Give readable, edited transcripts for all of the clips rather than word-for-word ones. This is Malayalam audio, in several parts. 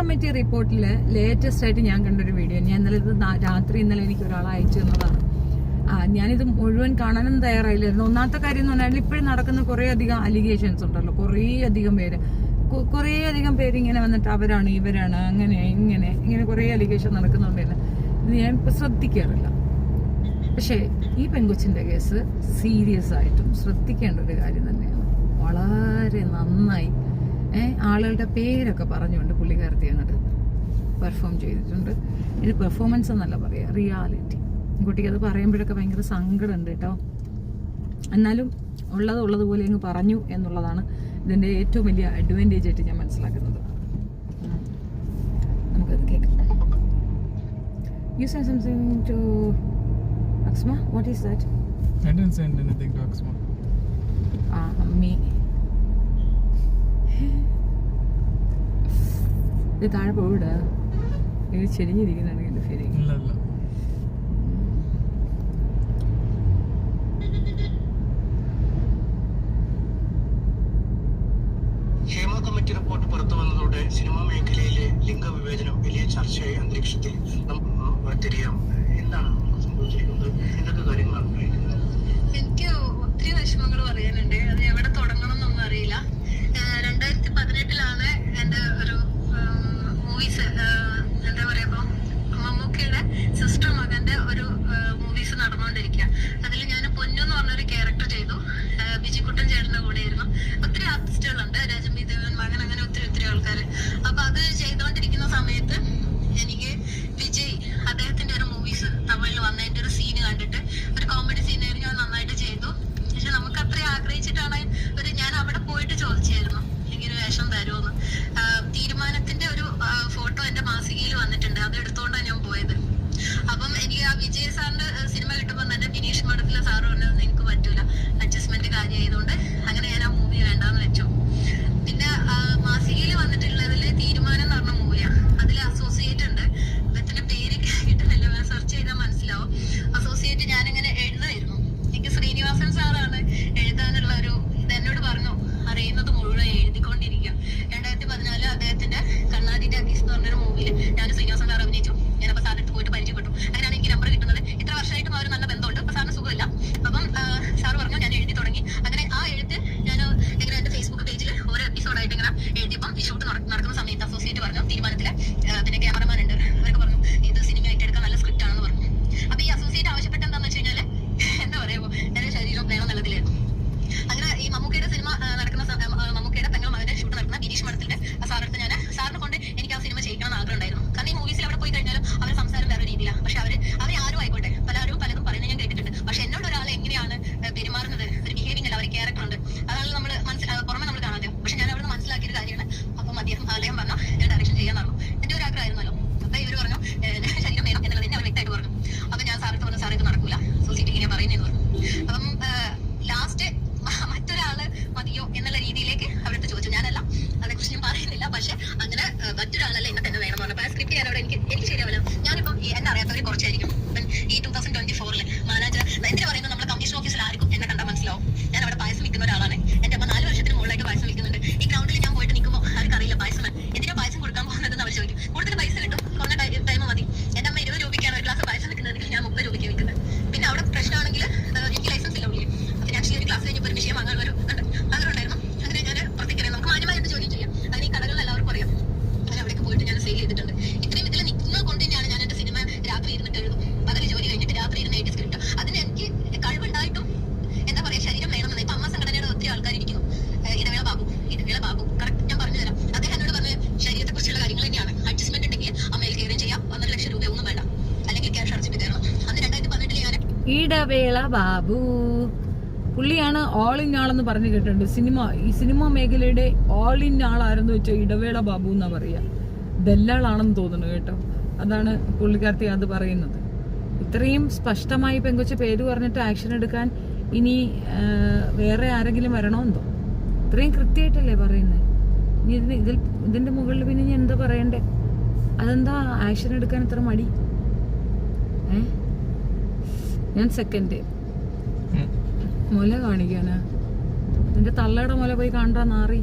കമ്മിറ്റി റിപ്പോർട്ടില് ലേറ്റസ്റ്റ് ആയിട്ട് ഞാൻ കണ്ടൊരു വീഡിയോ, ഞാൻ ഇന്നലെ എനിക്ക് ഒരാൾ അയച്ചു തന്നതാണ്. ഞാനിത് മുഴുവൻ കാണാനും തയ്യാറായില്ലായിരുന്നു. ഒന്നാമത്തെ കാര്യം എന്ന് പറഞ്ഞാൽ ഇപ്പോഴും നടക്കുന്ന കുറേ അധികം അലിഗേഷൻസ് ഉണ്ടല്ലോ, കുറേ അധികം പേര് ഇങ്ങനെ വന്നിട്ട് അവരാണ് ഇവരാണ് ഇങ്ങനെ കുറേ അലിഗേഷൻ നടക്കുന്നുണ്ടല്ലോ. ഇത് ഞാൻ ഇപ്പൊ ശ്രദ്ധിക്കാറില്ല. പക്ഷേ ഈ പെൺകൊച്ചിന്റെ കേസ് സീരിയസ് ആയിട്ടും ശ്രദ്ധിക്കേണ്ട ഒരു കാര്യം തന്നെയാണ്. വളരെ നന്നായി ആളുകളുടെ പേരൊക്കെ പറഞ്ഞുകൊണ്ട് പുള്ളിക്കാരത്തി അങ്ങോട്ട് പെർഫോം ചെയ്തിട്ടുണ്ട്. ഇത് പെർഫോമൻസ് എന്നല്ല പറയാ, റിയാലിറ്റി. കുട്ടിക്ക് അത് പറയുമ്പോഴൊക്കെ ഭയങ്കര സങ്കടമുണ്ട് കേട്ടോ. എന്നാലും ഉള്ളതുപോലെ അങ്ങ് പറഞ്ഞു എന്നുള്ളതാണ് ഇതിന്റെ ഏറ്റവും വലിയ അഡ്വാൻറ്റേജ് ആയിട്ട് ഞാൻ മനസ്സിലാക്കുന്നത്. നമുക്കത് കേൾക്കാം. You said something to Aksma? What is that? I didn't send anything to Aksma. അമ്മി ഇത് താഴെ പോവിടാ, ഇത് ചെരിഞ്ഞിരിക്കുന്നതാണ് എന്റെ ഫീലിംഗ്. ഇല്ല ഹേമ കമ്മിറ്റി റിപ്പോർട്ട് പുറത്തു വന്നതോടെ സിനിമാ മേഖലയിലെ ലിംഗവിവേചനം വലിയ ചർച്ചയായി അന്തരീക്ഷത്തിൽ തിരിയാം. എന്താണ് സംഭവിച്ചിരിക്കുന്നത്? എന്തൊക്കെ കാര്യങ്ങളാണ്? എനിക്ക് ഒത്തിരി വിഷമങ്ങൾ പറയാനുണ്ട്. അത് എവിടെ തുടങ്ങണം എന്നൊന്നും അറിയില്ല. 2018 എന്റെ ഒരു മൂവീസ് എന്താ പറയാ, മമ്മൂക്കയുടെ സിസ്റ്റർ മകന്റെ ഒരു മൂവീസ് നടന്നുകൊണ്ടിരിക്കുക. അതിൽ ഞാൻ പൊന്നു എന്ന് പറഞ്ഞൊരു ക്യാരക്ടർ ചെയ്തു. ബിജിക്കുട്ടൻ ചേട്ടന്റെ കൂടെയായിരുന്നു. ഒത്തിരി ആർട്ടിസ്റ്റുകളുണ്ട്, രജംബി ദേവൻ മകൻ, അങ്ങനെ ഒത്തിരി ആൾക്കാർ. അപ്പൊ അത് ചെയ്തുകൊണ്ടിരിക്കുന്ന സമയത്ത് എനിക്ക് വിജയ് അദ്ദേഹത്തിന്റെ ഒരു മൂവീസ് തമിഴിൽ വന്നതിന്റെ ഒരു സീന് കണ്ടിട്ട്, ഒരു കോമഡി സീനായിരുന്നു, ഞാൻ നന്നായിട്ട് ചെയ്തു. പക്ഷെ നമുക്ക് അത്രയും ആഗ്രഹിച്ചിട്ടാണ് ഞാൻ അവിടെ പോയിട്ട് ചോദിച്ചായിരുന്നു എനിക്കൊരു വേഷം തരുമെന്ന്. തീരുമാനത്തിന്റെ ഒരു ഫോട്ടോ എന്റെ മാസികയിൽ വന്നിട്ടുണ്ട്, അത് എടുത്തോണ്ടാണ് ഞാൻ പോയത്. അപ്പം എനിക്ക് ആ വിജയ് സാറിന്റെ സിനിമ കിട്ടുമ്പോൾ തന്നെ ബിനീഷ് മഠത്തിലെ സാറ് പറഞ്ഞത് എനിക്ക് പറ്റൂല, അഡ്ജസ്റ്റ്മെന്റ് കാര്യമായതുകൊണ്ട് അങ്ങനെ ഞാൻ ആ മൂവി വേണ്ടാന്ന് വെച്ചു. പിന്നെ മാസികയിൽ വന്നിട്ടുള്ളതില് തീരുമാനം എന്ന് പറഞ്ഞ മൂവിയാണ്. അതിൽ അസോസിയേറ്റ് ഉണ്ട്, ഇതിന്റെ പേര് കിട്ടുന്നില്ല, സെർച്ച് ചെയ്താൽ മനസ്സിലാവും. അസോസിയേറ്റ് ഞാനിങ്ങനെ എഴുതായിരുന്നു. എനിക്ക് ശ്രീനിവാസൻ സാറാണ് എഴുതാനുള്ള ഒരു ഇത് എന്നോട് പറഞ്ഞു, അറിയുന്നത് മുഴുവൻ എഴുതിക്കൊണ്ടിരിക്കുക. 2014 അദ്ദേഹത്തിന്റെ കണ്ണാടിന്റെ അക്കീസ് എന്ന് പറഞ്ഞൊരു മൂവിയിൽ ഞാൻ ശ്രീനിവാസൻ സാർ അഭിനയിച്ചു. ഞാനപ്പോൾ സാറിന്റെ അടുത്ത് പോയിട്ട് പരിചയപ്പെട്ടു. അങ്ങനെയാണ് എനിക്ക് നമ്പർ കിട്ടുന്നത്. ഇത്ര വർഷമായിട്ടും അവർ നല്ല ബന്ധമുണ്ട്. അപ്പൊ സാറിന് സുഖമില്ല. അപ്പം സാറ് പറഞ്ഞു, ഞാൻ എഴുതി തുടങ്ങി. അങ്ങനെ ആ എഴുത്ത് ഞാൻ ഇങ്ങനെ എന്റെ ഫേസ്ബുക്ക് പേജിൽ ഓരോ എപ്പിസോഡായിട്ട് ഇങ്ങനെ എഴുതിയപ്പം ഈ ഷൂട്ട് നടക്കുന്ന സമയത്ത് അസോസിയേറ്റ് പറഞ്ഞു, തീരുമാനത്തില് പിന്നെ ക്യാമറമാൻ ഉണ്ട്, അവരൊക്കെ പറഞ്ഞു ഇത് സിനിമ ആയിട്ട് എടുക്കാൻ നല്ല സ്ക്രിപ്റ്റ് ആണെന്ന് പറഞ്ഞു. അപ്പൊ ഈ അസോസിയേറ്റ് ആവശ്യപ്പെട്ട എന്താണെന്ന് വെച്ച് കഴിഞ്ഞാല് എന്താ പറയുക, എന്റെ ശരീരം വേണം നല്ലതിലായിരുന്നു. അങ്ങനെ ഈ മമ്മൂക്കയുടെ സിനിമ നടക്കുന്ന മമ്മൂക്കയുടെ പെങ്ങൾ മകന്റെ ഷൂട്ട് നടക്കുന്ന ബിനീഷ് മഠത്തിന്റെ സാറടുത്ത് ഞാൻ സാറിനെ കൊണ്ട് എനിക്ക് ആ സിനിമ ചെയ്യിക്കണം എന്ന് ആഗ്രഹം ഉണ്ടായിരുന്നു. കാരണം ഈ മൂവീസിൽ അവിടെ പോയി കഴിഞ്ഞാലും അവരുടെ സംസാരം വേറെ രീതിയിലാണ്. പക്ഷെ അവര് ആരും ആയിക്കോട്ടെ, പലതും പറയുന്നത് ഞാൻ കേട്ടിട്ടുണ്ട്. പക്ഷെ എന്നോട് ഒരാൾ എങ്ങനെയാണ് പെരുമാറുന്നത്, ഒരു ബിഹേവിംഗ് അല്ല, അവർ ക്യാരക്ടർ ഉണ്ട്, അതാണ് നമ്മൾ പുറമെ നമ്മൾ കാണാതെ. പക്ഷെ ഞാൻ അവിടെ മനസ്സിലാക്കിയ ഒരു കാര്യമാണ്. അപ്പം അദ്ദേഹം പറഞ്ഞു ഞാൻ ഡയറക്ഷൻ ചെയ്യാൻ പറഞ്ഞു. എന്റെ ഒരു ആഗ്രഹമായിരുന്നല്ലോ. അപ്പൊ ഇവര് പറഞ്ഞു ശരീരം വേണം എന്നുള്ളത് എന്നെ അവർ വ്യക്തമായിട്ട് പറഞ്ഞു. അപ്പൊ ഞാൻ സാറിട്ട് പറഞ്ഞു, സാർ ഇത് നടക്കൂല, സൊസൈറ്റി ഇങ്ങനെ പറയുന്നതെന്ന് പറഞ്ഞു. അപ്പം ലാസ്റ്റ് മറ്റൊരാള് മതിയോ എന്നുള്ള രീതിയിലേക്ക് അവരുടെ ചോദിച്ചു. ഞാനല്ല, അതേക്കുറിച്ച് ഞാൻ പറയുന്നില്ല. പക്ഷെ അങ്ങനെ മറ്റൊരാളല്ല എന്നെ തന്നെ വേണം പറഞ്ഞു. അപ്പൊ ആ സ്ക്രിപ്റ്റ് ഞാനവിടെ എനിക്ക് ശരിയാവില്ല. ഞാനിപ്പം എന്നെ അറിയാത്തവർ കുറച്ചായിരിക്കും. ഈ 2024 മാനാജർ എന്തിനാ പറയുന്നത്, നമ്മളെ കമ്മീഷൻ ഓഫീസിൽ ആർക്കും എന്നെ കണ്ടാൽ മനസ്സിലാവും. ഞാൻ അവിടെ പായസം വിൽക്കുന്ന ഒരാളാണ്. എന്റെ അമ്മ 4 വർഷത്തിന് മുകളിലായിട്ട് പായസം വിൽക്കുന്നുണ്ട്. ഈ ഗ്രൗണ്ടിൽ ഞാൻ പോയിട്ട് നിൽക്കുമ്പോൾ ആർക്കും അറിയില്ല പായസം എന്തിനാ പായസം കൊടുക്കാൻ പോകുന്നതെന്ന് അവർ ചോദിക്കും. കൂടുതൽ പൈസ കിട്ടും, കുറഞ്ഞ ടൈം മതി. എന്റെ അമ്മ 20 രൂപയ്ക്കാണ് ഒരു ഗ്ലാസ് പായസം വിൽക്കുന്നതെങ്കിൽ ഞാൻ 30 രൂപയ്ക്ക് വിൽക്കുന്നത്. പിന്നെ അവിടെ പ്രശ്നമാണെങ്കിൽ എനിക്ക് ലൈസൻസ് ഇല്ല ഉള്ളിൽ. അപ്പൊ ഞാൻ ഈ ഒരു ക്ലാസ് കഴിഞ്ഞപ്പോൾ ഒരു വിഷയം വാങ്ങാൻ ആഗ്രഹമുണ്ടായിരുന്നു. അങ്ങനെ ഞാൻ പുറത്തേക്ക് നമുക്ക് മാന്യമായിട്ട് ജോലി ചെയ്യാം. അതിന് ഈ കടകളിൽ എല്ലാവർക്കും അറിയാം. അങ്ങനെ അവിടേക്ക് പോയിട്ട് ഞാൻ സെയിൽ ചെയ്തിട്ടുണ്ട്. ഇത്രയും ഇതിൽ നിൽക്കുന്നത് കൊണ്ട് തന്നെയാണ് ഞാൻ എന്റെ സിനിമ രാത്രി ഇരുന്നിട്ട് എഴുതും. പകല് ജോലി കഴിഞ്ഞിട്ട് രാത്രി ഇരുന്ന് എഴുതി സ്ക്രിപ്റ്റ്. അതിന് എനിക്ക് കഴിവുണ്ടായിട്ടും എന്താ പറയാ, ശരീരം വേണമെന്ന്. ഇപ്പൊ അമ്മ സംഘടനയുടെ ഒത്തിരി ആൾക്കാർ ഇരിക്കുന്നു. ഇടവേള ബാബു കറക്റ്റ് ഞാൻ പറഞ്ഞു തരാം. അദ്ദേഹം എന്നോട് പറഞ്ഞ ശരീരത്തെ കുറിച്ചുള്ള കാര്യങ്ങൾ തന്നെയാണ്. അഡ്ജസ്റ്റ്മെന്റ് ഉണ്ടെങ്കിൽ അമ്മയിൽ കയറുകയും ചെയ്യാം. 1.5 ലക്ഷം രൂപ ഒന്നും വേണ്ട, അല്ലെങ്കിൽ ക്യാഷ് അടച്ചിട്ട് കയറണം. അന്ന് 2018 ഞാൻ ഇടവേള ബാബു പുള്ളിയാണ് ഓൾ ഇൻ ആളെന്ന് പറഞ്ഞു കേട്ടിട്ടുണ്ട്. ഈ സിനിമ മേഖലയുടെ ഓൾ ഇൻ ആളാരെന്ന് വെച്ചാൽ ഇടവേള ബാബു എന്നാ പറയാ. ദല്ലാളാണെന്ന് തോന്നുന്നു കേട്ടോ. അതാണ് പുള്ളിക്കാരത്തി അത് പറയുന്നത്. ഇത്രയും സ്പഷ്ടമായി പെങ്കൊച്ച് പേര് പറഞ്ഞിട്ട് ആക്ഷൻ എടുക്കാൻ ഇനി വേറെ ആരെങ്കിലും വരണമെന്തോ? ഇത്രയും കൃത്യമായിട്ടല്ലേ പറയുന്നത്. ഇനി ഇതിന്റെ മുകളിൽ പിന്നെ ഞാൻ എന്താ പറയണ്ടേ? അതെന്താ ആക്ഷൻ എടുക്കാൻ ഇത്ര മടി? ഞാൻ സെക്കൻഡ് മുല കാണിക്കാനാ? നിന്റെ തള്ളയുടെ മുല പോയി കാണാ നാറി.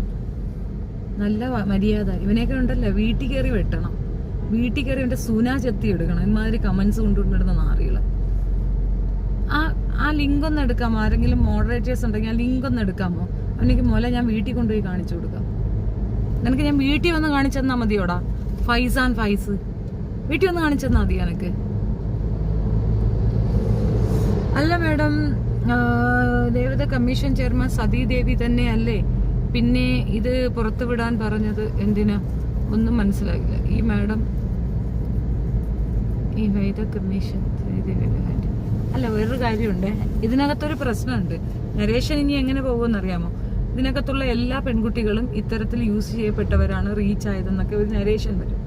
നല്ല മര്യാദ. ഇവനെയൊക്കെ ഉണ്ടല്ലോ വീട്ടിൽ കയറി വെട്ടണം, വീട്ടിൽ കയറി ഇവന്റെ സുനാ ചെത്തി എടുക്കണം. ഇമാതിരി കമന്റ്സ് കൊണ്ടുകൊണ്ടിടുന്ന നാറികള്. ആ ലിങ്ക് ഒന്ന് എടുക്കാമോ? ആരെങ്കിലും മോഡറേറ്റേഴ്സ് ഉണ്ടെങ്കിൽ ആ ലിങ്ക് ഒന്ന് എടുക്കാമോ? അവനിക്ക് മോലെ ഞാൻ വീട്ടിൽ കൊണ്ടുപോയി കാണിച്ചു കൊടുക്കാം. നിനക്ക് ഞാൻ വീട്ടിൽ വന്ന് കാണിച്ചെന്നാ മതിയോടാ? ഫൈസ് വീട്ടിൽ വന്ന് കാണിച്ചെന്നാ മതി എനക്ക്. അല്ല മാഡം, ദേവത കമ്മീഷൻ ചെയർമാൻ സതീദേവി തന്നെ അല്ലേ? പിന്നെ ഇത് പുറത്തുവിടാൻ പറഞ്ഞത് എന്തിനാ? ഒന്നും മനസ്സിലായില്ല. ഈ മാഡം ഈ വൈദ കമ്മീഷൻ അല്ല, വേറൊരു കാര്യമുണ്ട്. ഇതിനകത്തൊരു പ്രശ്നമുണ്ട്. നരേഷൻ ഇനി എങ്ങനെ പോകുമെന്ന് അറിയാമോ? ഇതിനകത്തുള്ള എല്ലാ പെൺകുട്ടികളും ഇത്തരത്തിൽ യൂസ് ചെയ്യപ്പെട്ടവരാണ്, റീച്ച് ആയതെന്നൊക്കെ ഒരു നരേഷൻ വരും.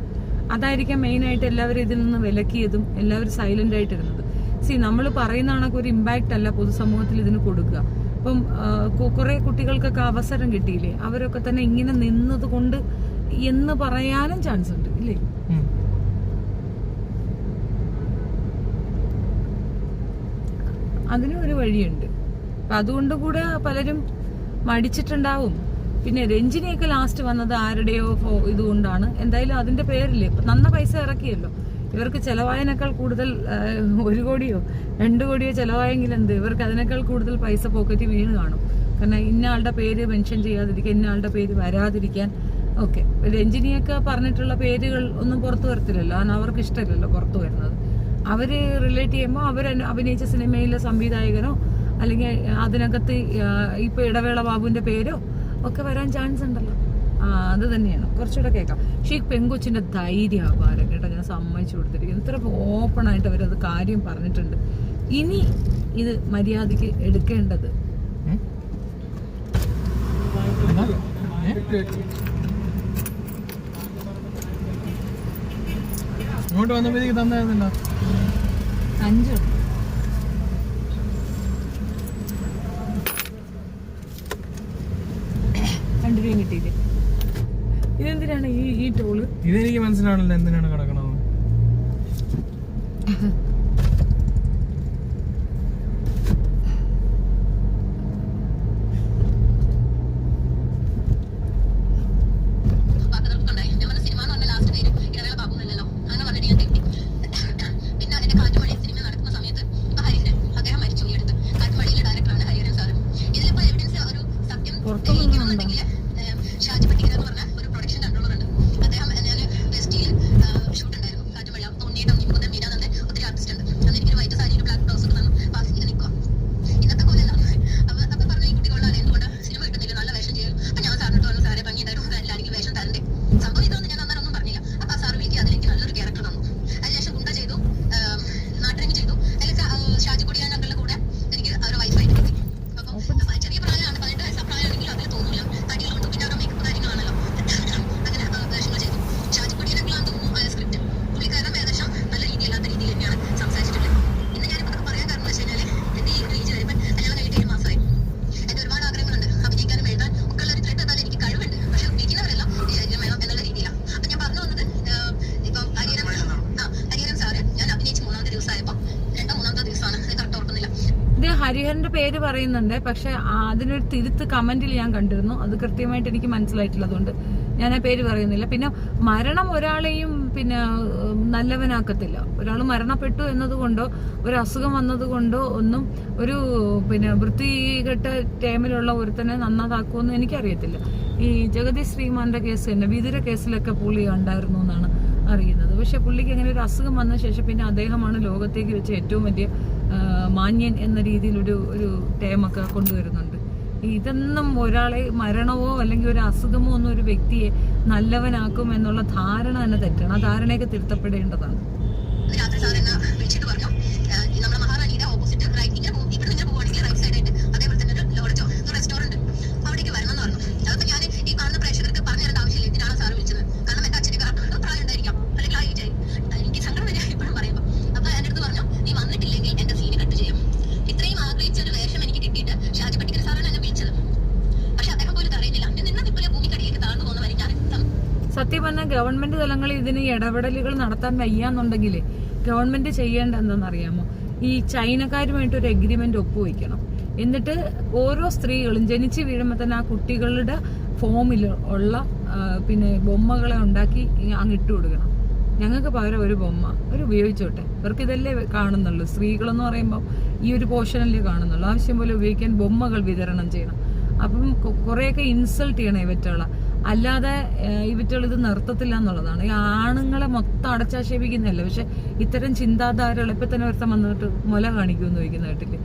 അതായിരിക്കാം മെയിനായിട്ട് എല്ലാവരും ഇതിൽ നിന്ന് വിലക്കിയതും എല്ലാവരും സൈലന്റ് ആയിട്ടിരുന്നത്. നമ്മൾ പറയുന്ന കണക്ക് ഒരു ഇമ്പാക്റ്റ് അല്ല പൊതുസമൂഹത്തിൽ ഇതിന് കൊടുക്കുക. ഇപ്പം കുറെ കുട്ടികൾക്കൊക്കെ അവസരം കിട്ടിയില്ലേ, അവരൊക്കെ തന്നെ ഇങ്ങനെ നിന്നത് കൊണ്ട് എന്ന് പറയാനും ചാൻസ് ഉണ്ട് ഇല്ലേ? അതിനും ഒരു വഴിയുണ്ട്. അപ്പൊ അതുകൊണ്ട് കൂടെ പലരും മടിച്ചിട്ടുണ്ടാവും. പിന്നെ രഞ്ജിനിയൊക്കെ ലാസ്റ്റ് വന്നത് ആരുടെയോ ഇതുകൊണ്ടാണ്. എന്തായാലും അതിന്റെ പേരില്ലേ നന്ന പൈസ ഇറക്കിയല്ലോ. ഇവർക്ക് ചെലവായതിനേക്കാൾ കൂടുതൽ 1 കോടിയോ 2 കോടിയോ ചെലവായെങ്കിൽ എന്ത്, ഇവർക്ക് അതിനേക്കാൾ കൂടുതൽ പൈസ പോക്കറ്റ് വീണ് കാണും. കാരണം ഇന്ന ആളുടെ പേര് മെൻഷൻ ചെയ്യാതിരിക്കാൻ, ഇന്ന ആളുടെ പേര് വരാതിരിക്കാൻ ഒക്കെ. രഞ്ജിനിയൊക്കെ പറഞ്ഞിട്ടുള്ള പേരുകൾ ഒന്നും പുറത്തു വരത്തില്ലല്ലോ, കാരണം അവർക്ക് ഇഷ്ടമില്ലല്ലോ പുറത്തു വരുന്നത്. അവര് റിലേറ്റ് ചെയ്യുമ്പോൾ അവർ അഭിനയിച്ച സിനിമയിലെ സംവിധായകനോ അല്ലെങ്കിൽ അതിനകത്ത് ഇപ്പൊ ഇടവേള ബാബുവിന്റെ പേരോ ഒക്കെ വരാൻ ചാൻസ് ഉണ്ടല്ലോ. അത് തന്നെയാണ് കുറച്ചുകൂടെ കേൾക്കാം. പക്ഷേ ഈ പെങ്കൊച്ചിന്റെ ധൈര്യം അപാരം കേട്ടോ, ഞാൻ സമ്മതിച്ചു കൊടുത്തിരിക്കുന്നു. ഇത്ര ഓപ്പൺ ആയിട്ട് അവരത് കാര്യം പറഞ്ഞിട്ടുണ്ട്. ഇനി ഇത് മര്യാദക്ക് എടുക്കേണ്ടത് ഇങ്ങോട്ട് വന്നപ്പോഴേക്ക് തന്നായിരുന്നല്ലോ 5 2 രൂപയും കിട്ടിയില്ലേ? ഇതെന്തിനാണ് ഈ ടോള്? ഇതെനിക്ക് മനസ്സിലാവണല്ലോ എന്തിനാണ് കിടക്കണത്. ഹരിഹരന്റെ പേര് പറയുന്നുണ്ട്, പക്ഷെ അതിനൊരു തിരുത്ത് കമന്റിൽ ഞാൻ കണ്ടിരുന്നു. അത് കൃത്യമായിട്ട് എനിക്ക് മനസ്സിലായിട്ടില്ല, അതുകൊണ്ട് ഞാൻ ആ പേര് പറയുന്നില്ല. പിന്നെ മരണം ഒരാളെയും പിന്നെ നല്ലവനാക്കത്തില്ല. ഒരാൾ മരണപ്പെട്ടു എന്നതുകൊണ്ടോ ഒരു അസുഖം വന്നതുകൊണ്ടോ ഒന്നും ഒരു പിന്നെ വൃത്തികെട്ട ടൈമിലുള്ള ഒരുത്തനെ നന്നാതാക്കുമെന്ന് എനിക്കറിയത്തില്ല. ഈ ജഗദീഷ് ശ്രീമാന്റെ കേസ് തന്നെ, വിതുര കേസിലൊക്കെ പുള്ളി ഉണ്ടായിരുന്നു എന്നാണ് അറിയുന്നത്. പക്ഷെ പുള്ളിക്ക് അങ്ങനെ ഒരു അസുഖം വന്ന ശേഷം പിന്നെ അദ്ദേഹമാണ് ലോകത്തേക്ക് വെച്ച ഏറ്റവും വലിയ മാന്യൻ എന്ന രീതിയിൽ ഒരു ടേമൊക്കെ കൊണ്ടുവരുന്നുണ്ട്. ഇതൊന്നും ഒരാളെ മരണമോ അല്ലെങ്കിൽ ഒരു അസുഖമോ ഒന്നും ഒരു വ്യക്തിയെ നല്ലവനാക്കും എന്നുള്ള ധാരണ തന്നെ തെറ്റാണ്. ആ ധാരണയൊക്കെ തിരുത്തപ്പെടേണ്ടതാണ്. സത്യം പറഞ്ഞാൽ ഗവൺമെന്റ് തലങ്ങളിൽ ഇതിന് ഇടപെടലുകൾ നടത്താൻ വയ്യാന്നുണ്ടെങ്കിൽ ഗവൺമെന്റ് ചെയ്യേണ്ട എന്താണെന്നറിയാമോ? ഈ ചൈനക്കാരുമായിട്ട് ഒരു എഗ്രിമെന്റ് ഒപ്പുവെക്കണം. എന്നിട്ട് ഓരോ സ്ത്രീകളും ജനിച്ച് വീഴുമ്പോൾ തന്നെ ആ കുട്ടികളുടെ ഫോമിൽ ഉള്ള പിന്നെ ബൊമ്മകളെ ഉണ്ടാക്കി അങ്ങിട്ട് കൊടുക്കണം. ഞങ്ങൾക്ക് പകരം ഒരു ബൊമ്മ അവർ ഉപയോഗിച്ചോട്ടെ. അവർക്ക് ഇതല്ലേ കാണുന്നുള്ളൂ. സ്ത്രീകളെന്ന് പറയുമ്പോൾ ഈ ഒരു പോർഷനല്ലേ കാണുന്നുള്ളൂ. ആവശ്യം പോലെ ഉപയോഗിക്കാൻ ബൊമ്മകൾ വിതരണം ചെയ്യണം. അപ്പം കുറേയൊക്കെ ഇൻസൾട്ട് ചെയ്യണം ഇവറ്റുകളെ. അല്ലാതെ ഇവറ്റുകൾ ഇത് നിർത്തത്തില്ല എന്നുള്ളതാണ്. ഈ ആണുങ്ങളെ മൊത്തം അടച്ചാക്ഷേപിക്കുന്നതല്ല, പക്ഷെ ഇത്തരം ചിന്താധാരകൾ ഇപ്പം തന്നെ ഒരുത്തം വന്നിട്ട് മുല കാണിക്കുമെന്ന് ചോദിക്കുന്ന കേട്ടില്ലേ.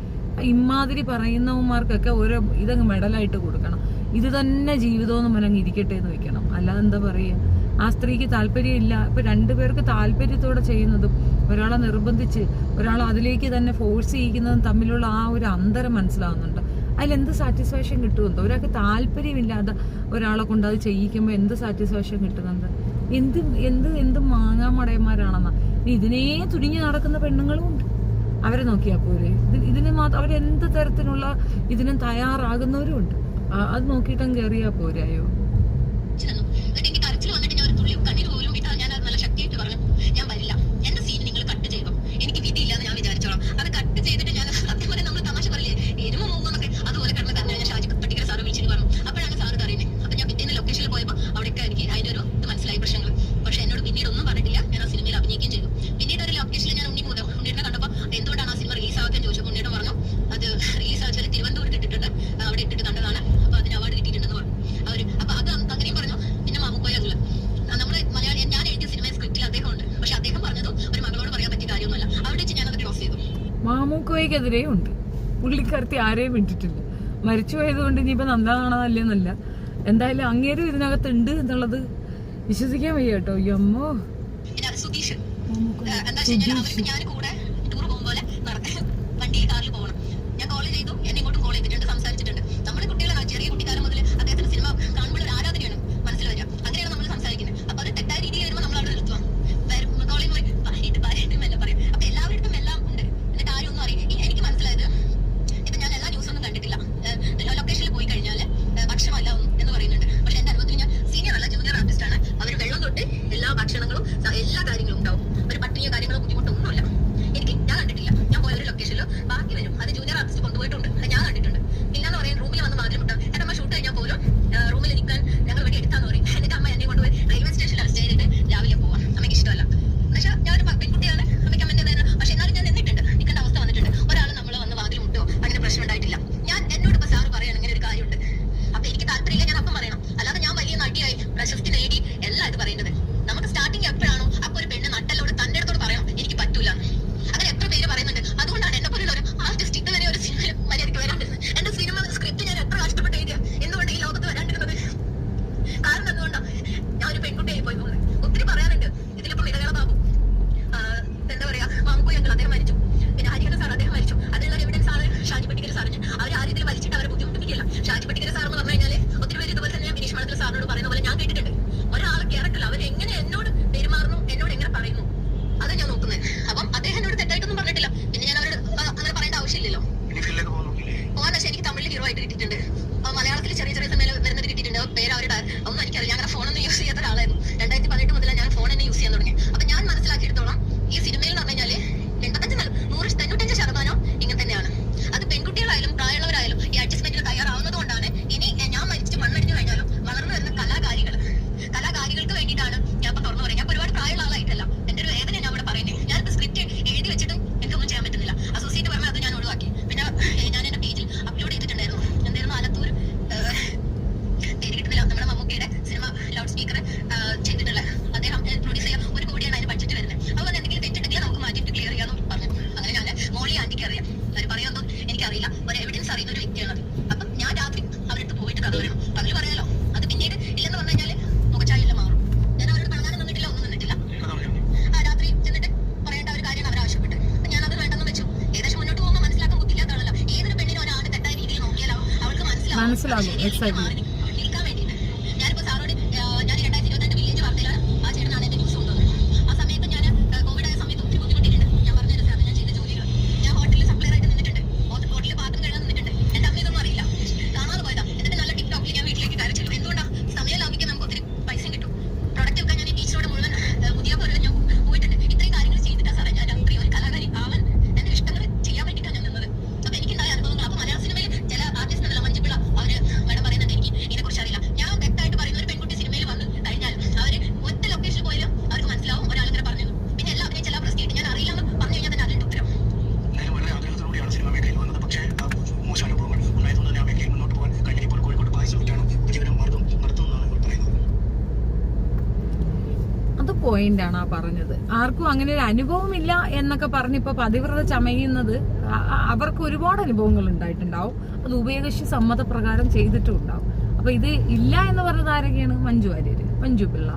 ഇമാതിരി പറയുന്നവന്മാർക്കൊക്കെ ഓരോ ഇതങ്ങ് മെഡലായിട്ട് കൊടുക്കണം. ഇത് തന്നെ ജീവിതമെന്ന് മനങ്ങ് ഇരിക്കട്ടെ എന്ന് വെക്കണം. അല്ലാതെ എന്താ പറയുക, ആ സ്ത്രീക്ക് താല്പര്യമില്ല. ഇപ്പം രണ്ടുപേർക്ക് താല്പര്യത്തോടെ ചെയ്യുന്നതും ഒരാളെ നിർബന്ധിച്ച് ഒരാളെ അതിലേക്ക് തന്നെ ഫോഴ്സ് ചെയ്യിക്കുന്നതും തമ്മിലുള്ള ആ ഒരു അന്തരം മനസ്സിലാവുന്നുണ്ട്. അതിലെന്ത് സാറ്റിസ്ഫാക്ഷൻ കിട്ടുമെന്തോ. ഒരാൾക്ക് താല്പര്യമില്ലാതെ ഒരാളെ കൊണ്ട് അത് ചെയ്യിക്കുമ്പോൾ എന്ത് സാറ്റിസ്ഫാക്ഷൻ കിട്ടുന്നുണ്ട്? എന്ത് മാങ്ങാമടയന്മാരാണെന്നാ. ഇതിനേ തുനിഞ്ഞു നടക്കുന്ന പെണ്ണുങ്ങളും ഉണ്ട്. അവരെ നോക്കിയാൽ പോരെ. ഇതിന് മാത്രം അവരെന്ത് തരത്തിലുള്ള ഇതിനും തയ്യാറാകുന്നവരും ഉണ്ട്. അത് നോക്കിയിട്ടങ്ങ് കയറിയാൽ പോരായോ? മാമൂക്കോയ്ക്കെതിരെ ഉണ്ട്. പുള്ളിക്കാരത്തി ആരെയും വിട്ടിട്ടില്ല. മരിച്ചു പോയതുകൊണ്ട് ഇനിയിപ്പോൾ നല്ലതാണതല്ലെന്നല്ല, എന്തായാലും അങ്ങേരും ഇതിനകത്തുണ്ട് എന്നുള്ളത് വിശ്വസിക്കാൻ വയ്യ കേട്ടോ. അമ്മോ മനസ്സിലാകും. എക്സാക്ട്ലി. സിനിമയിൽ പോയിന്റ് ആണ് ആ പറഞ്ഞത്. ആർക്കും അങ്ങനെ ഒരു അനുഭവം ഇല്ല എന്നൊക്കെ പറഞ്ഞിപ്പോ പതിവ്രത ചമയുന്നത് അവർക്ക് ഒരുപാട് അനുഭവങ്ങൾ ഉണ്ടായിട്ടുണ്ടാവും. അത് ഉഭയകക്ഷി സമ്മതപ്രകാരം ചെയ്തിട്ടും ഉണ്ടാവും. അപ്പൊ ഇത് ഇല്ല എന്ന് പറഞ്ഞത് ആരൊക്കെയാണ്? മഞ്ജു വാര്യര്, മഞ്ജു പിള്ള,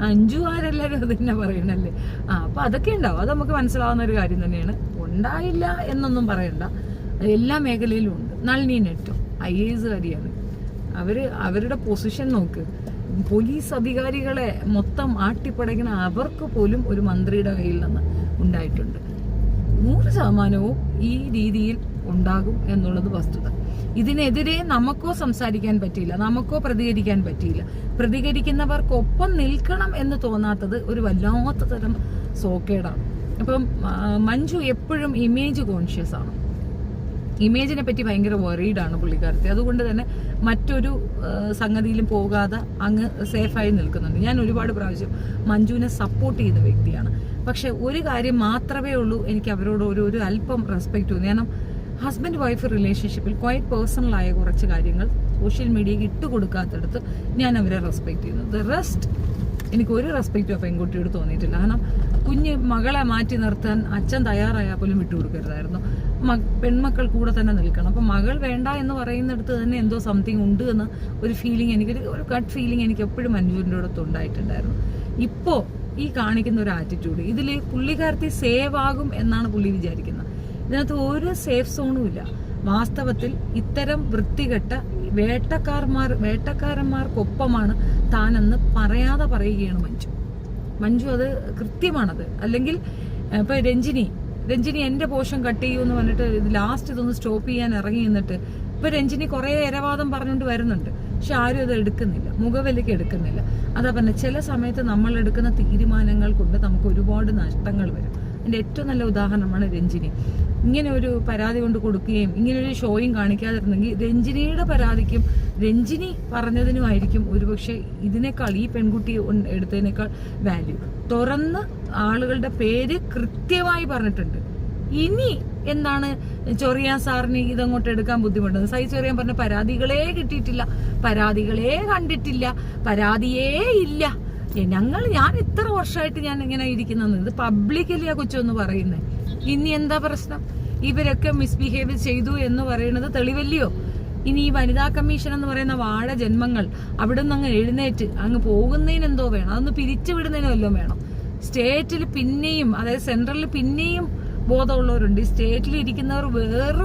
അഞ്ചു ആരെല്ലാരും അത് തന്നെ പറയണല്ലേ. അപ്പൊ അതൊക്കെ ഉണ്ടാവും. അത് നമുക്ക് മനസ്സിലാവുന്ന ഒരു കാര്യം തന്നെയാണ്. ഉണ്ടായില്ല എന്നൊന്നും പറയണ്ട, എല്ലാ മേഖലയിലും ഉണ്ട്. നളിനി നെറ്റോ IAS കാരിയാണ്. അവരുടെ പൊസിഷൻ നോക്ക്. പോലീസ് അധികാരികളെ മൊത്തം ആട്ടിപ്പടയ്ക്കണ അവർക്ക് പോലും ഒരു മന്ത്രിയുടെ കയ്യിൽ നിന്ന് ഉണ്ടായിട്ടുണ്ട്. 100% ഈ രീതിയിൽ ഉണ്ടാകും എന്നുള്ളത് വസ്തുത. ഇതിനെതിരെ നമുക്കോ സംസാരിക്കാൻ പറ്റിയില്ല, നമുക്കോ പ്രതികരിക്കാൻ പറ്റിയില്ല. പ്രതികരിക്കുന്നവർക്കൊപ്പം നിൽക്കണം എന്ന് തോന്നാത്തത് ഒരു വല്ലാത്ത തരം സോക്കേടാണ്. അപ്പം മഞ്ജു എപ്പോഴും ഇമേജ് കോൺഷ്യസ് ആണ്. ഇമേജിനെ പറ്റി ഭയങ്കര വറീഡാണ് പുള്ളിക്കാരത്തി. അതുകൊണ്ട് തന്നെ മറ്റൊരു സംഗതിയിലും പോകാതെ അങ്ങ് സേഫായി നിൽക്കുന്നുണ്ട്. ഞാൻ ഒരുപാട് പ്രാവശ്യം മഞ്ജുവിനെ സപ്പോർട്ട് ചെയ്യുന്ന വ്യക്തിയാണ്. പക്ഷെ ഒരു കാര്യം മാത്രമേ ഉള്ളൂ എനിക്ക് അവരോട് ഒരു അല്പം റെസ്പെക്ട് തോന്നി. കാരണം ഹസ്ബൻഡ് വൈഫ് റിലേഷൻഷിപ്പിൽ ക്വൈറ്റ് പേഴ്സണലായ കുറച്ച് കാര്യങ്ങൾ സോഷ്യൽ മീഡിയയ്ക്ക് ഇട്ടുകൊടുക്കാത്തടുത്ത് ഞാൻ അവരെ റെസ്പെക്ട് ചെയ്യുന്നു. ദ റെസ്റ്റ് എനിക്ക് ഒരു റെസ്പെക്റ്റും ആ പെൺകുട്ടിയോട് തോന്നിയിട്ടില്ല. കാരണം കുഞ്ഞ് മകളെ മാറ്റി നിർത്താൻ അച്ഛൻ തയ്യാറായാൽ പോലും വിട്ടുകൊടുക്കരുതായിരുന്നു. പെൺമക്കൾ കൂടെ തന്നെ നിൽക്കണം. അപ്പം മകൾ വേണ്ട എന്ന് പറയുന്നിടത്ത് തന്നെ എന്തോ സംതിങ് ഉണ്ട് എന്ന് ഒരു ഫീലിംഗ്, ഒരു ഗട്ട് ഫീലിംഗ് എനിക്ക് എപ്പോഴും മഞ്ജുവിൻ്റെ അടുത്ത് ഉണ്ടായിട്ടുണ്ടായിരുന്നു. ഇപ്പോൾ ഈ കാണിക്കുന്ന ഒരു ആറ്റിറ്റ്യൂഡ്, ഇതിൽ പുള്ളിക്കാരത്തി സേവ് ആകും എന്നാണ് പുള്ളി വിചാരിക്കുന്നത്. ഇതിനകത്ത് ഒരു സേഫ് സോണും ഇല്ല. വാസ്തവത്തിൽ ഇത്തരം വൃത്തികെട്ട വേട്ടക്കാരന്മാർക്കൊപ്പമാണ് താനെന്ന് പറയാതെ പറയുകയാണ് മഞ്ജു. അത് കൃത്യമാണത്. അല്ലെങ്കിൽ ഇപ്പൊ രഞ്ജിനി എന്റെ പോഷൻ കട്ട് ചെയ്യുമെന്ന് പറഞ്ഞിട്ട് ലാസ്റ്റ് ഇതൊന്ന് സ്റ്റോപ്പ് ചെയ്യാൻ ഇറങ്ങി നിന്നിട്ട് ഇപ്പൊ രഞ്ജിനി കുറെ ഇരവാദം പറഞ്ഞുകൊണ്ട് വരുന്നുണ്ട്. പക്ഷെ ആരും അത് എടുക്കുന്നില്ല, മുഖവിലേക്ക് എടുക്കുന്നില്ല. അതാ പറഞ്ഞ ചില സമയത്ത് നമ്മൾ എടുക്കുന്ന തീരുമാനങ്ങൾ കൊണ്ട് നമുക്ക് ഒരുപാട് നഷ്ടങ്ങൾ വരും. അതിന്റെ ഏറ്റവും നല്ല ഉദാഹരണമാണ് രഞ്ജിനി. ഇങ്ങനെ ഒരു പരാതി കൊണ്ട് കൊടുക്കുകയും ഇങ്ങനെ ഒരു ഷോയും കാണിക്കാതിരുന്നെങ്കിൽ രഞ്ജിനിയുടെ പരാതിക്കും രഞ്ജിനി പറഞ്ഞതിനുമായിരിക്കും ഒരുപക്ഷെ ഇതിനേക്കാൾ ഈ പെൺകുട്ടി എടുത്തതിനേക്കാൾ വാല്യൂ. തുറന്ന് ആളുകളുടെ പേര് കൃത്യമായി പറഞ്ഞിട്ടുണ്ട്. ഇനി എന്താണ് ചൊറിയാൻ സാറിന് ഇതങ്ങോട്ട് എടുക്കാൻ ബുദ്ധിമുട്ടുണ്ട്? സൈ ചൊറിയാൻ പറഞ്ഞ പരാതികളെ കിട്ടിയിട്ടില്ല, പരാതികളെ കണ്ടിട്ടില്ല, പരാതിയേ ഇല്ല. ഞാൻ ഇത്ര വർഷമായിട്ട് ഞാൻ ഇങ്ങനെ ഇരിക്കുന്നത്, ഇത് പബ്ലിക്കലി ആ കൊച്ചൊന്ന് പറയുന്നത്. ഇനി എന്താ പ്രശ്നം? ഇവരൊക്കെ മിസ്ബിഹേവ് ചെയ്തു എന്ന് പറയുന്നത് തെളിവല്ലയോ? ഇനി ഈ വനിതാ കമ്മീഷൻ എന്ന് പറയുന്ന വാഴ ജന്മങ്ങൾ അവിടെ നിന്ന് അങ്ങ് എഴുന്നേറ്റ് അങ്ങ് പോകുന്നതിന് എന്തോ വേണം, അതൊന്ന് പിരിച്ചുവിടുന്നതിന് വല്ലതും വേണം. സ്റ്റേറ്റിൽ പിന്നെയും, അതായത് സെൻട്രലിൽ പിന്നെയും ബോധമുള്ളവരുണ്ട്. ഈ സ്റ്റേറ്റിൽ ഇരിക്കുന്നവർ വേറെ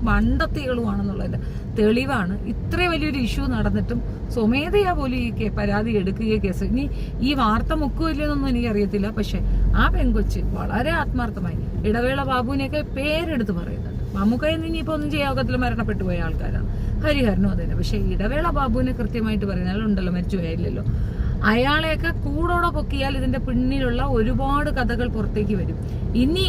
മണ്ടത്തികളുമാണെന്നുള്ളതിന്റെ തെളിവാണ്. ഇത്ര വലിയൊരു ഇഷ്യൂ നടന്നിട്ടും സ്വമേധയാ പോലും ഈ പരാതി എടുക്കുകയോ കേസ്. ഇനി ഈ വാർത്ത മുക്കുമില്ലെന്നൊന്നും എനിക്കറിയത്തില്ല. പക്ഷെ ആ പെൺകൊച്ച് വളരെ ആത്മാർത്ഥമായി ഇടവേള ബാബുവിനെയൊക്കെ പേരെടുത്ത് പറയുന്നുണ്ട്. മമ്മൂക്കയിൽ നിന്ന് ഇനിയിപ്പോ ഒന്നും ചെയ്യാക്കത്തിൽ മരണപ്പെട്ടു പോയ ആൾക്കാരാണ്, ഹരിഹരനും അതന്നെ. പക്ഷെ ഇടവേള ബാബുവിനെ കൃത്യമായിട്ട് പറയുന്നുണ്ടല്ലോ, മരിച്ചുപോയില്ലല്ലോ. അയാളെയൊക്കെ കൂടോടെ പൊക്കിയാൽ ഇതിന്റെ പിന്നിലുള്ള ഒരുപാട് കഥകൾ പുറത്തേക്ക് വരും. ഇനി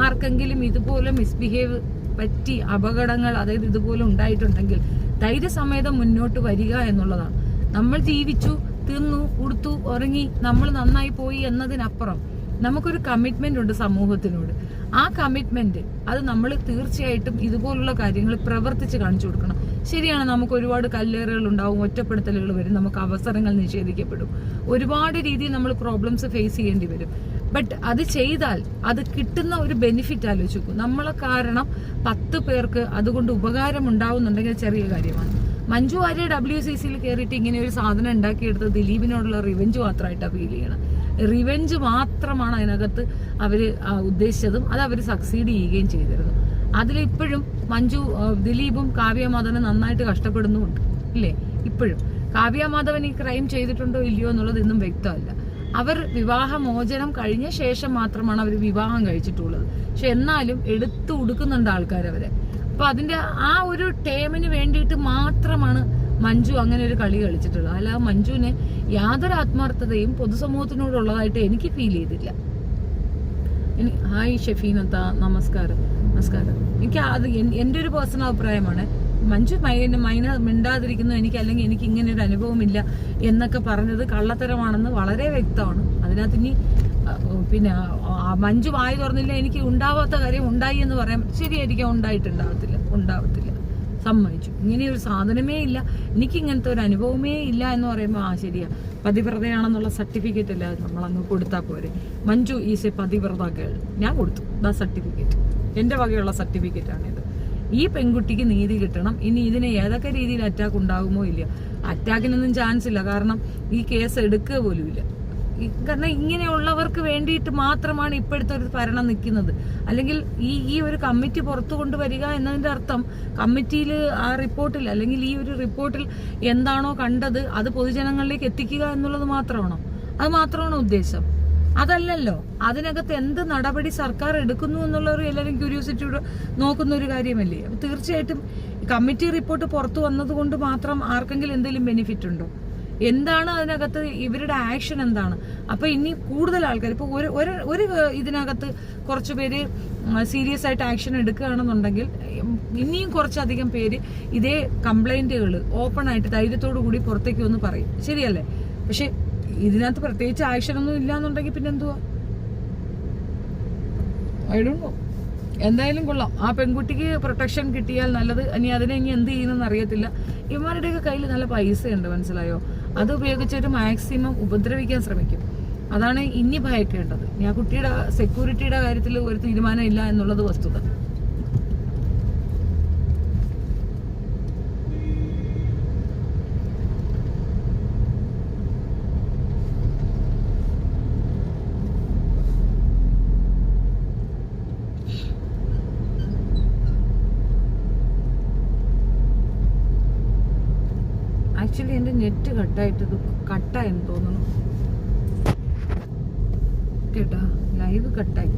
ആർക്കെങ്കിലും ഇതുപോലെ മിസ്ബിഹേവ് പറ്റി അപകടങ്ങൾ, അതായത് ഇതുപോലെ ഉണ്ടായിട്ടുണ്ടെങ്കിൽ ധൈര്യസമേതം മുന്നോട്ട് വരിക എന്നുള്ളതാണ്. നമ്മൾ ജീവിച്ചു, തിന്നു, ഉടുത്തു, ഉറങ്ങി, നമ്മൾ നന്നായി പോയി എന്നതിനപ്പുറം നമുക്കൊരു കമ്മിറ്റ്മെന്റ് ഉണ്ട് സമൂഹത്തിനോട്. ആ കമ്മിറ്റ്മെന്റ് അത് നമ്മൾ തീർച്ചയായിട്ടും ഇതുപോലുള്ള കാര്യങ്ങൾ പ്രവർത്തിച്ച് കാണിച്ചു കൊടുക്കണം. ശരിയാണ്, നമുക്ക് ഒരുപാട് കല്ലേറുകൾ ഉണ്ടാവും, ഒറ്റപ്പെടുത്തലുകൾ വരും, നമുക്ക് അവസരങ്ങൾ നിഷേധിക്കപ്പെടും, ഒരുപാട് രീതിയിൽ നമ്മൾ പ്രോബ്ലംസ് ഫേസ് ചെയ്യേണ്ടി വരും. ബട്ട് അത് ചെയ്താൽ അത് കിട്ടുന്ന ഒരു ബെനിഫിറ്റ് ആലോചിച്ച് നോക്കും. നമ്മളെ കാരണം 10 പേർക്ക് അതുകൊണ്ട് ഉപകാരം ഉണ്ടാവുന്നുണ്ടെങ്കിൽ ചെറിയ കാര്യമാണ്. മഞ്ജു വാര്യർ WCCയിൽ കയറിയിട്ട് ഇങ്ങനെ ഒരു സാധനം ഉണ്ടാക്കിയെടുത്ത് ദിലീപിനോടുള്ള റിവെഞ്ച് മാത്രമായിട്ടാണ് ഫീൽ ചെയ്യണം. റിവെഞ്ച് മാത്രമാണ് അതിനകത്ത് അവര് ഉദ്ദേശിച്ചതും അത് അവർ സക്സീഡ് ചെയ്യുകയും ചെയ്തിരുന്നു. അതിലിപ്പോഴും ദിലീപും കാവ്യമാധവനും നന്നായിട്ട് കഷ്ടപ്പെടുന്നുമുണ്ട് ഇല്ലേ? ഇപ്പോഴും കാവ്യമാധവൻ ഈ ക്രൈം ചെയ്തിട്ടുണ്ടോ ഇല്ലയോ എന്നുള്ളത് ഇന്നും വ്യക്തമല്ല. അവർ വിവാഹമോചനം കഴിഞ്ഞ ശേഷം മാത്രമാണ് അവർ വിവാഹം കഴിച്ചിട്ടുള്ളത്. പക്ഷെ എന്നാലും എടുത്തു ഉടുക്കുന്നുണ്ട് ആൾക്കാർ അവരെ. അപ്പൊ അതിന്റെ ആ ഒരു ടേമിന് വേണ്ടിയിട്ട് മാത്രമാണ് മഞ്ജു അങ്ങനെ ഒരു കളി കളിച്ചിട്ടുള്ളത്. അല്ലാതെ മഞ്ജുവിന് യാതൊരു ആത്മാർത്ഥതയും പൊതുസമൂഹത്തിനോടുള്ളതായിട്ട് എനിക്ക് ഫീൽ ചെയ്തില്ല. ഹായ് ഷെഫീനത്ത, നമസ്കാരം. എനിക്ക് അത് എൻ്റെ ഒരു പേഴ്സണൽ അഭിപ്രായമാണ്. മഞ്ജു മിണ്ടാതിരിക്കുന്നു എനിക്ക്, അല്ലെങ്കിൽ എനിക്ക് ഇങ്ങനെ ഒരു അനുഭവമില്ല എന്നൊക്കെ പറഞ്ഞത് കള്ളത്തരമാണെന്ന് വളരെ വ്യക്തമാണ്. അതിനകത്ത് ഇനി പിന്നെ മഞ്ജു വായി തുറന്നില്ല എനിക്ക് ഉണ്ടാവാത്ത കാര്യം ഉണ്ടായി എന്ന് പറയാം, ശരിയായിരിക്കാം, ഉണ്ടാവത്തില്ല. സമ്മതിച്ചു. ഇങ്ങനെ ഒരു സാധനമേ ഇല്ല, എനിക്ക് ഇങ്ങനത്തെ ഒരു അനുഭവമേ ഇല്ല എന്ന് പറയുമ്പോൾ ശരിയാ, പതിവ്രതയാണെന്നുള്ള സർട്ടിഫിക്കറ്റ് അല്ല നമ്മളങ്ങ് കൊടുത്താൽ പോരെ. Manju is A Pativrata girl, ഞാൻ കൊടുത്തു സർട്ടിഫിക്കറ്റ്, എൻ്റെ വകയുള്ള സർട്ടിഫിക്കറ്റാണിത്. ഈ പെൺകുട്ടിക്ക് നീതി കിട്ടണം. ഇനി ഇതിനെ ഏതൊക്കെ രീതിയിൽ അറ്റാക്ക് ഉണ്ടാകുമോ ഇല്ല, അറ്റാക്കിനൊന്നും ചാൻസ് ഇല്ല, കാരണം ഈ കേസ് എടുക്കുക പോലും ഇല്ല. കാരണം ഇങ്ങനെയുള്ളവർക്ക് വേണ്ടിയിട്ട് മാത്രമാണ് ഇപ്പോഴത്തെ ഒരു ഭരണം നിൽക്കുന്നത്. അല്ലെങ്കിൽ ഈ ഒരു കമ്മിറ്റി പുറത്തു കൊണ്ടുവരിക എന്നതിന്റെ അർത്ഥം കമ്മിറ്റിയിൽ ആ റിപ്പോർട്ടിൽ അല്ലെങ്കിൽ ഈ ഒരു റിപ്പോർട്ടിൽ എന്താണോ കണ്ടത് അത് പൊതുജനങ്ങളിലേക്ക് എത്തിക്കുക എന്നുള്ളത് മാത്രമാണോ? അത് മാത്രമാണോ ഉദ്ദേശം? അതല്ലല്ലോ. അതിനകത്ത് എന്ത് നടപടി സർക്കാർ എടുക്കുന്നു എന്നുള്ളവർ എല്ലാവരും ക്യൂരിയോസിറ്റിയോട് നോക്കുന്ന ഒരു കാര്യമല്ലേ. അപ്പൊ തീർച്ചയായിട്ടും കമ്മിറ്റി റിപ്പോർട്ട് പുറത്തു വന്നത് കൊണ്ട് മാത്രം ആർക്കെങ്കിലും എന്തെങ്കിലും ബെനിഫിറ്റ് ഉണ്ടോ? എന്താണ് അതിനകത്ത് ഇവരുടെ ആക്ഷൻ എന്താണ്? അപ്പൊ ഇനി കൂടുതൽ ആൾക്കാർ ഇപ്പൊ ഒരു ഇതിനകത്ത് കുറച്ചു പേര് സീരിയസ് ആയിട്ട് ആക്ഷൻ എടുക്കുകയാണെന്നുണ്ടെങ്കിൽ ഇനിയും കുറച്ചധികം പേര് ഇതേ കംപ്ലൈന്റുകൾ ഓപ്പൺ ആയിട്ട് ധൈര്യത്തോടു കൂടി പുറത്തേക്ക് വന്ന് പറയും. ശരിയല്ലേ? പക്ഷെ ഇതിനകത്ത് പ്രത്യേകിച്ച് ആക്ഷൻ ഒന്നും ഇല്ലാന്നുണ്ടെങ്കിൽ പിന്നെ എന്തുവാ? I don't know. എന്തായാലും കൊള്ളാം. ആ പെൺകുട്ടിക്ക് പ്രൊട്ടക്ഷൻ കിട്ടിയാൽ നല്ലത്. ഇനി അതിനെ ഇനി എന്ത് ചെയ്യുന്നെന്ന് അറിയത്തില്ല. ഇവന്മാരുടെയൊക്കെ കയ്യിൽ നല്ല പൈസയുണ്ട്, മനസ്സിലായോ? അത് ഉപയോഗിച്ചൊരു മാക്സിമം ഉപദ്രവിക്കാൻ ശ്രമിക്കും. അതാണ് ഇനി ഭയക്കേണ്ടത്. ഞാൻ കുട്ടിയുടെ സെക്യൂരിറ്റിയുടെ കാര്യത്തിൽ ഒരു തീരുമാനം ഇല്ല എന്നുള്ളത് വസ്തുത. ആക്ച്വലി എൻ്റെ നെറ്റ് കട്ടായെന്ന് തോന്നുന്നു കേട്ടാ. ലൈവ് കട്ടായി.